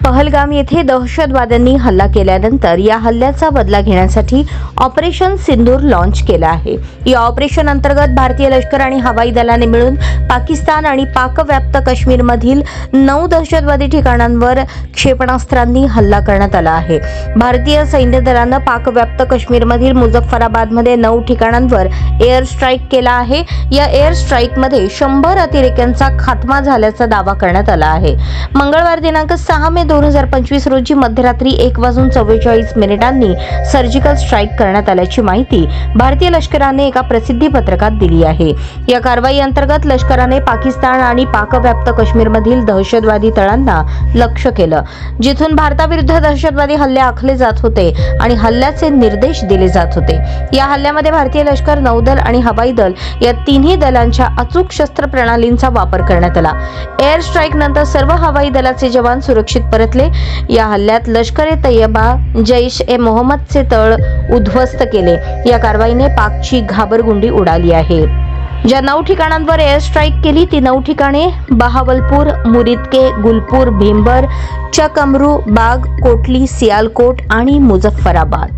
पहलगाम येथे दहशतवाद्यांनी हल्ला केल्यानंतर या हल्ल्याचा बदला घेण्यासाठी ऑपरेशन सिंदूर लॉन्च केलं आहे। या ऑपरेशन अंतर्गत भारतीय लष्कर आणि हवाई दलाने मिळून पाकिस्तान आणि पाकव्याप्त काश्मीरमधील 9 दहशतवादी ठिकाणांवर क्षेपणास्त्रांनी हल्ला करण्यात आला आहे। भारतीय सैन्य दलानं पाकव्याप्त काश्मीरमधील मुझफ्फराबादमध्ये 9 ठिकाणांवर एअर स्ट्राईक केला आहे। या एअर स्ट्राईकमध्ये 100 अतिरेक्यांचा खात्मा झाल्याचा दावा करण्यात आला आहे। मंगळवार दिनांक 6 मे 2025 रोजी मध्यरात्री 1:44 सर्जिकल स्ट्राईक करण्यात आल्याची माहिती भारतीय लष्कराने एका प्रसिद्धी पत्रकात दिली आहे। या कारवाई अंतर्गत लष्कराने पाकिस्तान आणि पाकव्याप्त काश्मीरमधील दहशतवादी तळांना लक्ष्य केलं, जिथून भारताविरुद्ध दहशतवादी हल्ले आखले जात होते आणि हल्ल्याचे निर्देश दिले जात होते। या हल्ल्यामध्ये भारतीय लष्कर, नौदल आणि हवाई दल या तिन्ही दलांच्या अचूक शस्त्र प्रणालींचा वापर करण्यात आला। एअर स्ट्राईक नंतर सर्व हवाई दलाचे जवान सुरक्षित परतले। या हल्ल्यात लष्कर-ए-तैयबा, जैश-ए-मोहम्मदचे तळ उद्ध्वस्त केले। या कारवाईने पाकची घाबरगुंडी उडाली आहे। ज्या 9 ठिकाणांवर एअर स्ट्राईक केली ती 9 ठिकाणे बहावलपूर, मुरिदके, गुलपूर, भीमबर, चकअमरू, बाग, कोटली, सियालकोट आणि मुझफ्फराबाद।